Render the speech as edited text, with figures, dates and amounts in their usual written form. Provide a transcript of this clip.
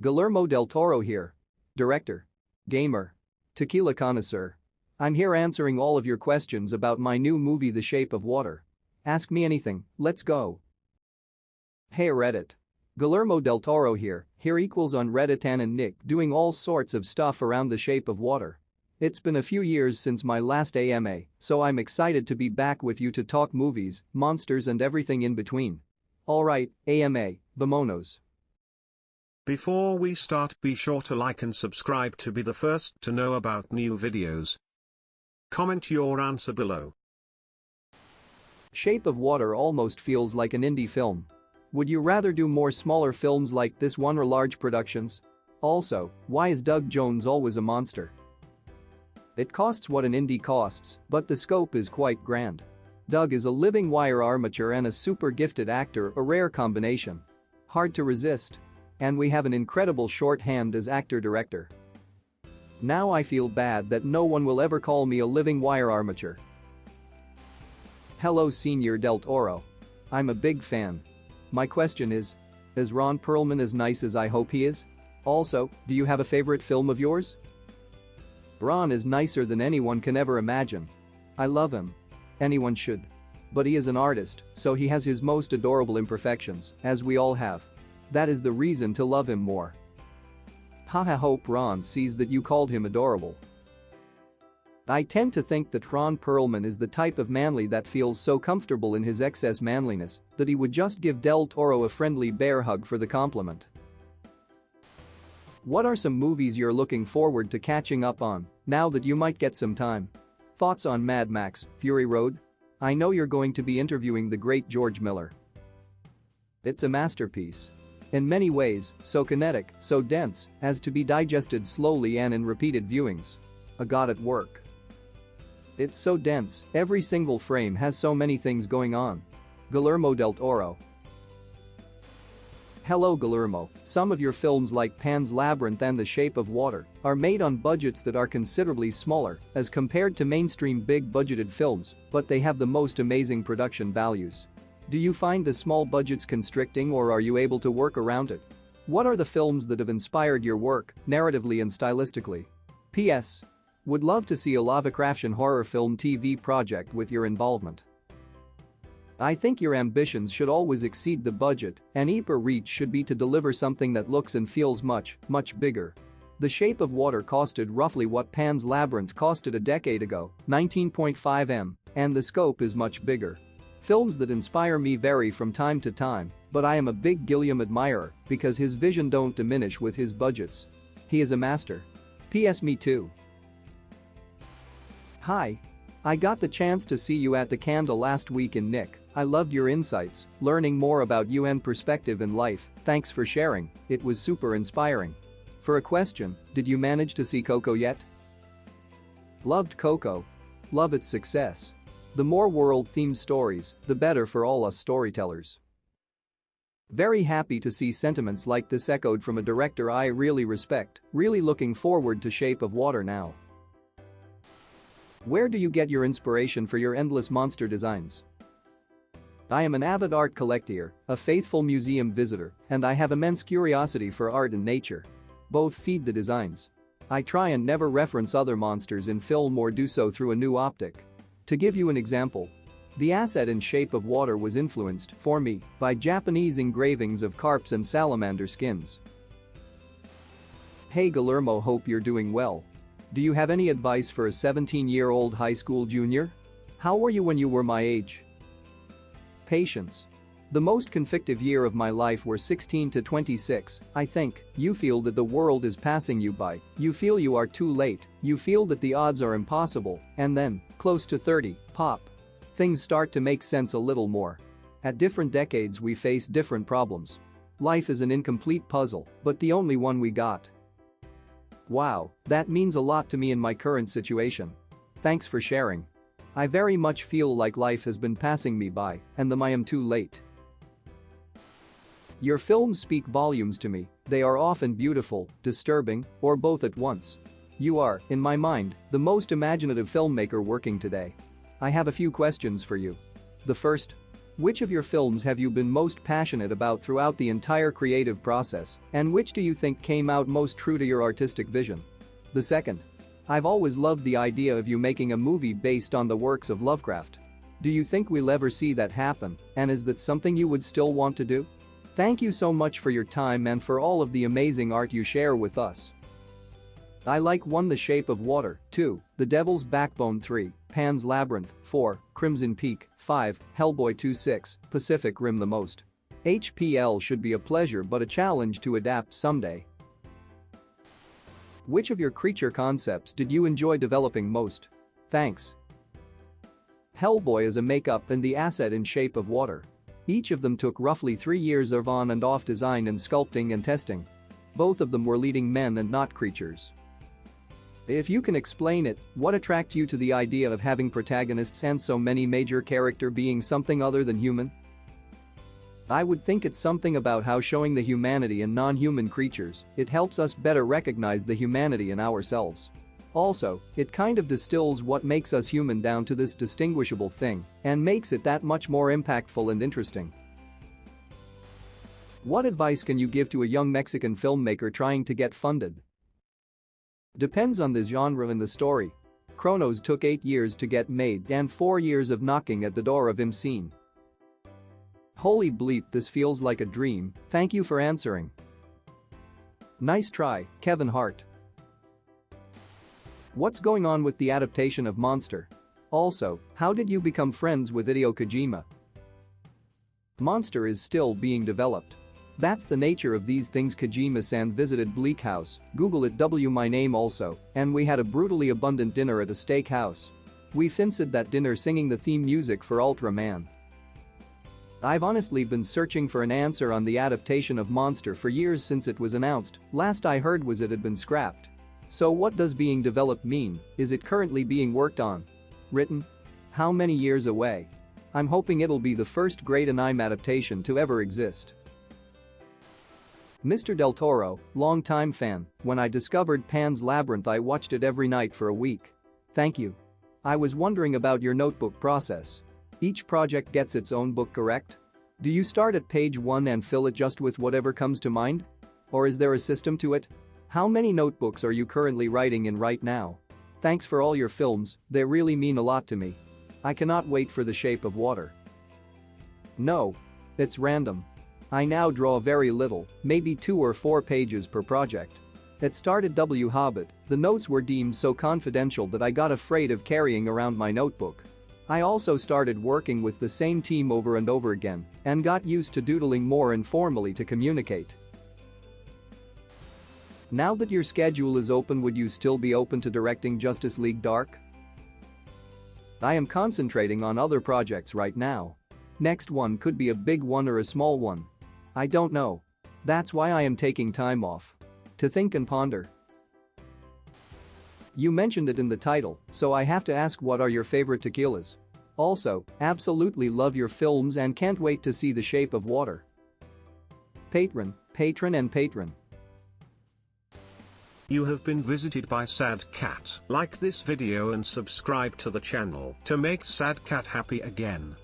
Guillermo Del Toro here. Director. Gamer. Tequila connoisseur. I'm here answering all of your questions about my new movie The Shape of Water. Ask me anything, let's go. Hey Reddit. Guillermo Del Toro here equals on Reddit and Nick doing all sorts of stuff around The Shape of Water. It's been a few years since my last AMA, so I'm excited to be back with you to talk movies, monsters and everything in between. Alright, AMA, vamonos. Before we start, be sure to like and subscribe to be the first to know about new videos. Comment your answer below. Shape of Water almost feels like an indie film. Would you rather do more smaller films like this one or large productions? Also, why is Doug Jones always a monster? It costs what an indie costs, but the scope is quite grand. Doug is a living wire armature and a super gifted actor, a rare combination. Hard to resist. And we have an incredible shorthand as actor-director. Now I feel bad that no one will ever call me a living wire armature. Hello Senior Del Toro. I'm a big fan. My question is Ron Perlman as nice as I hope he is? Also, do you have a favorite film of yours? Ron is nicer than anyone can ever imagine. I love him. Anyone should. But he is an artist, so he has his most adorable imperfections, as we all have. That is the reason to love him more. Haha, hope Ron sees that you called him adorable. I tend to think that Ron Perlman is the type of manly that feels so comfortable in his excess manliness that he would just give Del Toro a friendly bear hug for the compliment. What are some movies you're looking forward to catching up on now that you might get some time? Thoughts on Mad Max, Fury Road? I know you're going to be interviewing the great George Miller. It's a masterpiece. In many ways, so kinetic, so dense, as to be digested slowly and in repeated viewings. A god at work. It's so dense, every single frame has so many things going on. Guillermo Del Toro. Hello Guillermo, some of your films like Pan's Labyrinth and The Shape of Water are made on budgets that are considerably smaller as compared to mainstream big-budgeted films, but they have the most amazing production values. Do you find the small budgets constricting or are you able to work around it? What are the films that have inspired your work, narratively and stylistically? P.S. Would love to see a Lovecraftian horror film TV project with your involvement. I think your ambitions should always exceed the budget, and your reach should be to deliver something that looks and feels much, much bigger. The Shape of Water costed roughly what Pan's Labyrinth costed a decade ago, 19.5 M, and the scope is much bigger. Films that inspire me vary from time to time, but I am a big Guillermo admirer because his vision don't diminish with his budgets. He is a master. P.S. Me too. Hi. I got the chance to see you at the Candle last week in Nick. I loved your insights, learning more about you and perspective in life, thanks for sharing, it was super inspiring. For a question, did you manage to see Coco yet? Loved Coco. Love its success. The more world-themed stories, the better for all us storytellers. Very happy to see sentiments like this echoed from a director I really respect, really looking forward to Shape of Water now. Where do you get your inspiration for your endless monster designs? I am an avid art collector, a faithful museum visitor, and I have immense curiosity for art and nature. Both feed the designs. I try and never reference other monsters in film or do so through a new optic. To give you an example, the asset in Shape of Water was influenced, for me, by Japanese engravings of carps and salamander skins. Hey Guillermo, hope you're doing well. Do you have any advice for a 17-year-old high school junior? How were you when you were my age? Patience. The most convictive year of my life were 16 to 26, I think. You feel that the world is passing you by, you feel you are too late, you feel that the odds are impossible, and then, close to 30, pop. Things start to make sense a little more. At different decades we face different problems. Life is an incomplete puzzle, but the only one we got. Wow, that means a lot to me in my current situation. Thanks for sharing. I very much feel like life has been passing me by, and I am too late. Your films speak volumes to me, they are often beautiful, disturbing, or both at once. You are, in my mind, the most imaginative filmmaker working today. I have a few questions for you. The first. Which of your films have you been most passionate about throughout the entire creative process, and which do you think came out most true to your artistic vision? The second. I've always loved the idea of you making a movie based on the works of Lovecraft. Do you think we'll ever see that happen, and is that something you would still want to do? Thank you so much for your time and for all of the amazing art you share with us. I like 1. The Shape of Water, 2. The Devil's Backbone, 3. Pan's Labyrinth, 4. Crimson Peak, 5. Hellboy 2, 6. Pacific Rim the most. HPL should be a pleasure but a challenge to adapt someday. Which of your creature concepts did you enjoy developing most? Thanks. Hellboy is a makeup and the asset in Shape of Water. Each of them took roughly 3 years of on and off design and sculpting and testing. Both of them were leading men and not creatures. If you can explain it, what attracts you to the idea of having protagonists and so many major characters being something other than human? I would think it's something about how showing the humanity in non-human creatures, it helps us better recognize the humanity in ourselves. Also, it kind of distills what makes us human down to this distinguishable thing and makes it that much more impactful and interesting. What advice can you give to a young Mexican filmmaker trying to get funded? Depends on the genre and the story. Chronos took 8 years to get made and 4 years of knocking at the door of him seen. Holy bleep, this feels like a dream, thank you for answering. Nice try, Kevin Hart. What's going on with the adaptation of Monster? Also, how did you become friends with Hideo Kojima? Monster is still being developed. That's the nature of these things. Kojima-san visited Bleak House, Google it my name also, and we had a brutally abundant dinner at a steakhouse. We finished that dinner singing the theme music for Ultraman. I've honestly been searching for an answer on the adaptation of Monster for years since it was announced. Last I heard was it had been scrapped. So what does being developed mean? Is it currently being worked on? Written? How many years away? I'm hoping it'll be the first great anime adaptation to ever exist. Mr. Del Toro, long-time fan, when I discovered Pan's Labyrinth I watched it every night for a week. Thank you. I was wondering about your notebook process. Each project gets its own book, correct? Do you start at page 1 and fill it just with whatever comes to mind? Or is there a system to it? How many notebooks are you currently writing in right now? Thanks for all your films, they really mean a lot to me. I cannot wait for The Shape of Water. No. It's random. I now draw very little, maybe 2 or 4 pages per project. It started Hobbit, the notes were deemed so confidential that I got afraid of carrying around my notebook. I also started working with the same team over and over again and got used to doodling more informally to communicate. Now that your schedule is open, would you still be open to directing Justice League Dark? I am concentrating on other projects right now. Next one could be a big one or a small one. I don't know. That's why I am taking time off. To think and ponder. You mentioned it in the title, so I have to ask, what are your favorite tequilas? Also, absolutely love your films and can't wait to see The Shape of Water. Patron and patron. You have been visited by Sad Cat. Like this video and subscribe to the channel to make Sad Cat happy again.